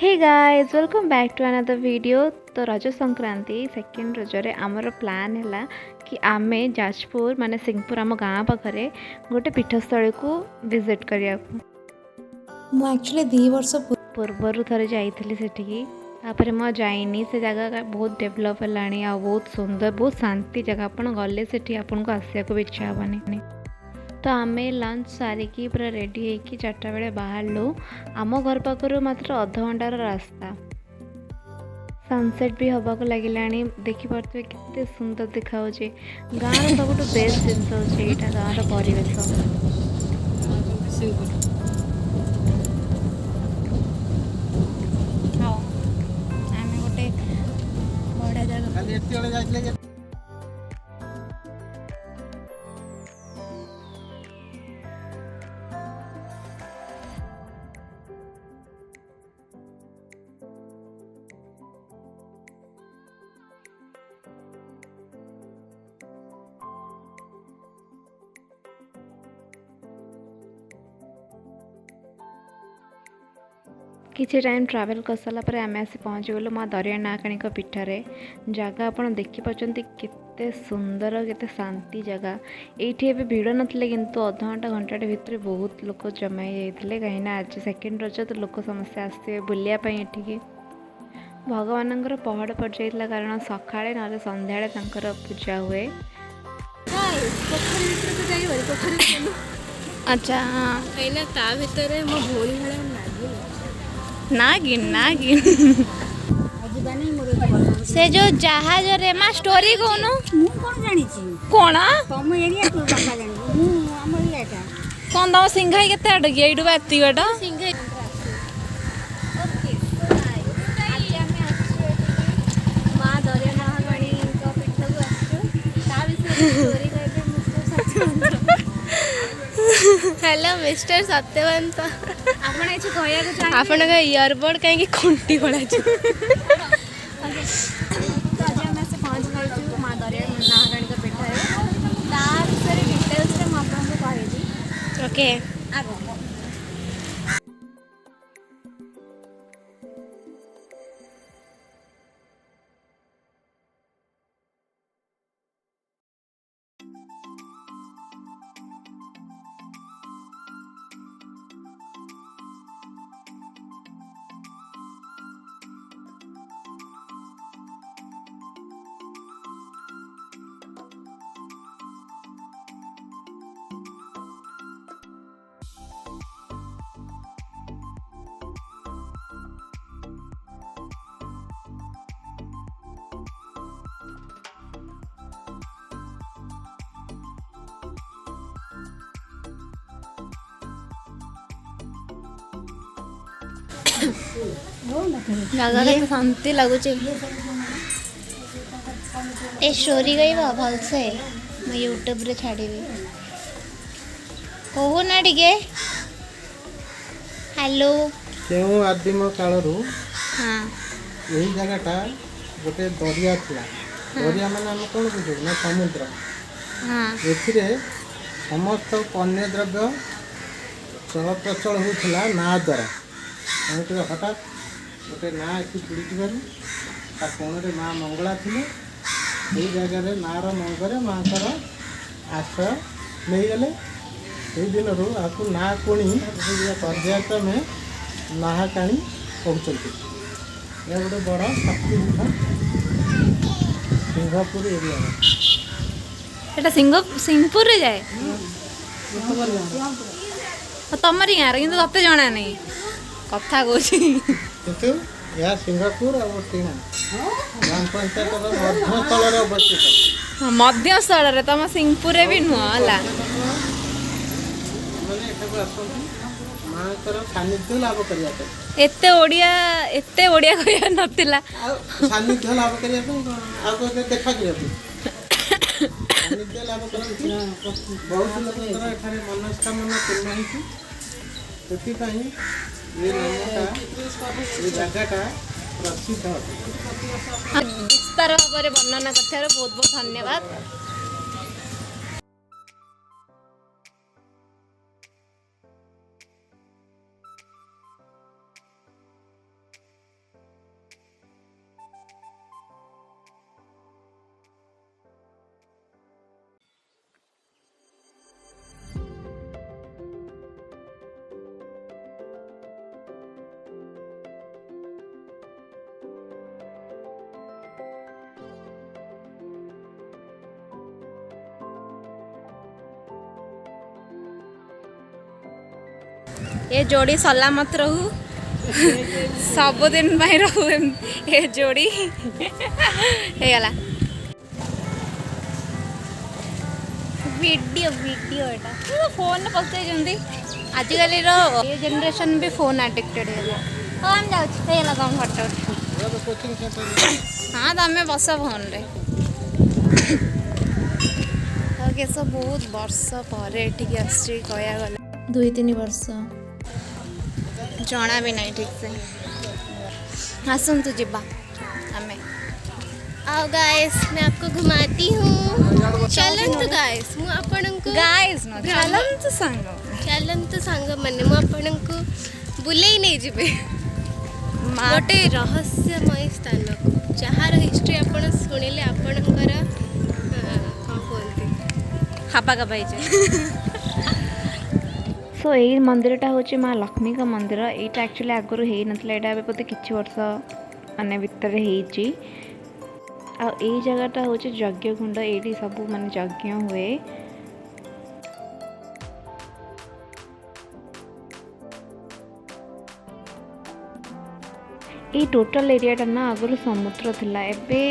Hey guys welcome back to another video. तो Raja Sankranti second रजरे आमर plan है कि आमे जाजपुर माने सिंहपुर आम गाँ पाखे गोटे पीठस्थल को विजिट करिया एक्चुअली 2 वर्ष पूर्वर थे जाइली सेठिकी तापर मुझे जाइनी से जगह बहुत डेभलप है आ बहुत सुंदर बहुत शांति जगह आपन गले सेठी आपन को आसिया को भी इच्छा हेनी। तो आम लंच सारिकी पूरा रेडी होगी 4टा बेले बाहरलु। आम घर पाखर मात्र अध घंटार रास्ता। सनसेट भी हवा को लगिला देखिपे केते सुंदर देखा गाँव सब बेस्ट जिनस होता गाँव परिवेश। किसी टाइम ट्रैवल कर सारापर आम आसी पहुँचीगलु माँ दरिया नाकाणी पीठरे। जगह आप देखिपुं केते सुंदर केते शांति जगह। ये भिड़ नथिले किंतु अध घंटा घंटाटे भितर बहुत लोक जमा होते कहीं आज सेकेंड रज तो लोक समस्ते आसवे बुलायापी एठिकी। भगवान पहड़ पड़ जाता कारण सका ना संध्या पूजा हुए। अच्छा हाँ कहीं मो भोली नागिन नागिन से जो जहाज रे मा स्टोरी कौन कौन तुम एरिया तो बापा जानी मु हमर एटा कोन दम सिंघाई केते आड गई एडु बाती बेटा सिंघाई ओके आज हमें मां दरिया नाहगणी को पिठो को आछो ता विषय स्टोरी कहबे मुझको हेलो मिस्टर सत्यवंत आपण एछ कहया को चाहे आपण का ईयरबड कहीं खुंटी गला छु तो आज हम से पहुंच गए छु मां दरिया नाहगणी का पिठा है ता विषय डिटेल्स रे हम आपन को कहबी। ओके आगो जगह के शांति लगुच ए स्टोरी गई भल से मैं यूट्यूब रे छाड़ी कहू ना टिके हेलो क्यों आदिम काल हाँ यही जगहटा गोटे दरिया था दरिया मान आम कौन बुझे ना समुद्र हाँ ए समस्त पण्य द्रव्य चल प्रचल होता ना द्वारा हठात गोटे ना एटी पीड़ी कोण माँ मंगला थी यही जगार नार मंगरे माँ आश्रय नहीं गले यही दिन आपको ना कोणी पर्यायत में नाहाकाणी कहते यह गोटे बड़ शक्तिपीठ सिंहपुर एरिया सिंहपुर रे जाए तमरी गाँव कि ते जना नहीं कथा किंतु यह सिंगापुर और टीना ग्राम पंचायत मध्यस्थल अवस्थित मध्यस्थल तुम सिंहपुर भी नुह है सानिध्य लाभ करने एते ओडिया कहिया नथिला सानिध्य लाभ करने देखा सानिध्य लाभ कर बहुत लोक मनस्कामना पूर्ण होती ये जगहटा प्रसिद्ध विस्तार भाव वर्णना कर बहुत बहुत धन्यवाद। ये जोड़ी सलामत रहू सबुदिन रहू ये जोड़ी हेगला वीडियो वीडियो एटा फोन पसई आजिकल ये जनरेशन भी फोन एडिक्टेड है हम जाऊँ कौन फटो हाँ तमें बस फोन रे केस बहुत वर्ष पर एठिक आसी कह गले 2-3 वर्ष जना भी नहीं ठीक से आसतु जीवा आमे आओ गाइस मैं आपको घुमाती हूँ चलंतु गाइस मु आपनଙ୍କୁ गाइस न चलंतु संग चलंतु संग माने मु आपनଙ୍କୁ बुलेई नहीं जिबे गोटे रहस्यमय स्थान को जहार हिस्ट्री आपण सुनिले आपणकर कौन बोलते हापा का भाई सो यही मंदिरटा हूँ माँ लक्ष्मी का मंदिर यहाँ एक्चुअली आगुरी हो नाला यहाँ बोधे किसी वर्ष मानने भितर आई जगहटा हूँ यज्ञ कुंड ये सब माने यज्ञ हुए ये टोटल एरियाटा ना आगुरी समुद्र थिला एबे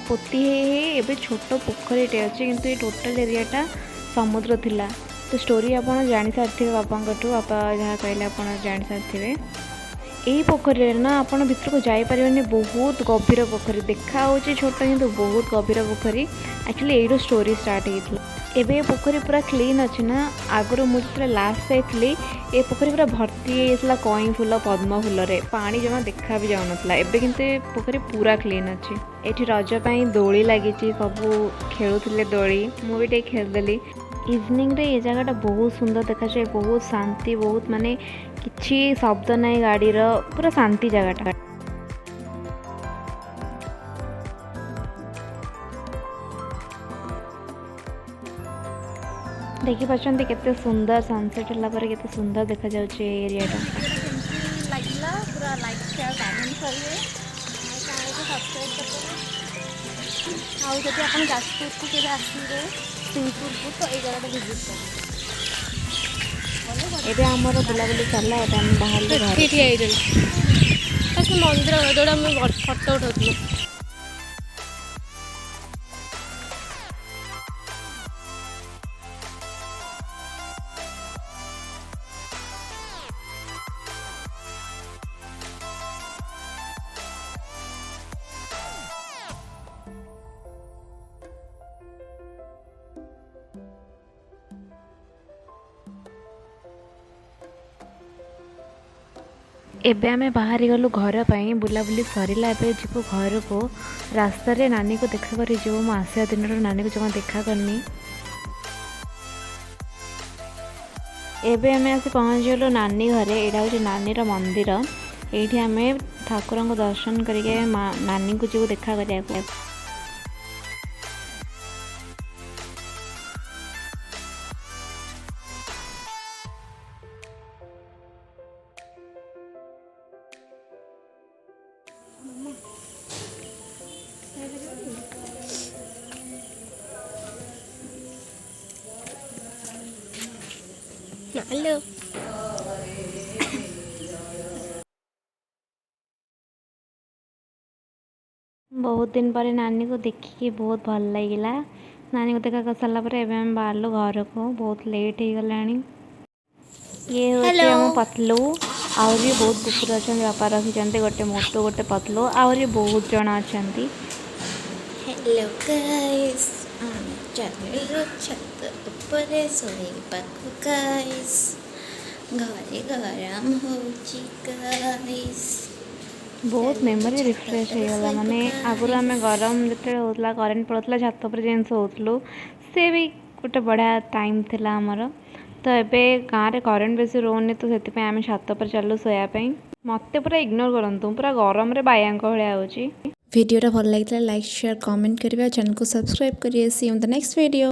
पोती एबे छोट पोखरीटे अच्छे किंतु ये टोटल एरियाटा समुद्र थिला तो स्टोरी आप जानी सारी बापा बापा जहाँ कहले आप जानी सारी यही पोखरी ना आप भर को जापर बहुत गभीर पोखरी देखा छोट किंतु बहुत गभीर पोखरी एक्चुअली यही स्टोरी स्टार्ट होता एबे पोखरी पूरा क्लीन अच्छे ना आगुरी मुझे लास्ट जाइली ये पोखरी पूरा भर्ती होता कई फूल पद्म फूल पानी जमा देखा भी जाऊन एबे किंतु पोखरी पूरा क्लीन अच्छे ये रजपाई दोली लगी सब खेलुले दोली मुझे खेलदेली इवनिंग रे ये जगह बहुत सुंदर देखा जाए बहुत शांति बहुत माने किछि शब्द नहीं गाड़ी पूरा शांति जगहटा देखी पार्टी केते सुंदर सनसेट होला पर केते सुंदर देखा जाउछे एरियाटा लागला पूरा लाइक शेयर कमेंट करिए चैनल को सब्सक्राइब करते आउ जदि आपण जाजपुर को केबे आसीबे सिंहपुर को तो ये जगह विजिट करें एबे हमर बुलाबुली चलला एबे हम बाहर ले घर ठीक है इधर मंदिर जोड़ा हम फोटो उठाउथलो एबे आमे बाहरी गलु घर पाई बुलाबुली सरिला एबे जीवो घर को रास्ता रे नानी को देखा करी जो मो आसिया दिन नानी को जमा देखा करनी एबे आमे आसी पहुँच गलु नानी घरे एटा हूँ नानी रा मंदिर एठी आमे ठाकुर को दर्शन करके नानी को जो देखा करिया हेलो बहुत दिन पर नानी को देखिए बहुत भल लगिला नानी को देखा कर सारा पर एवं हम बाहर घर को बहुत लेट हो गलानी ये हूँ पतलू आहरी बहुत कुकुर अच्छा बापा रखी गोटे मोटू गोटे पतलू आहरी बहुत जन अच्छा हेलो गाइस चलो छत ऊपर सोईबाकू गाइस घरे गरम होची गाइस बहुत मेमोरी रिफ्रेश हो गला माने आगुर आम गरम जिते होता करेन्ट पड़ता छात पर जाइन सोचलु से भी गोटे बढ़िया टाइम थिला आमर तो एबे गाँव में करेन्ट बेसी रोनी तो से आम छात पर चलु सोयापाई मत पूरा इग्नोर करंतु पूरा गरम रे बायांक भाया होची वीडियोटा भल लगी लाइक शेयर कमेंट करिए चैनल को सब्सक्राइब करिए see you in the next video.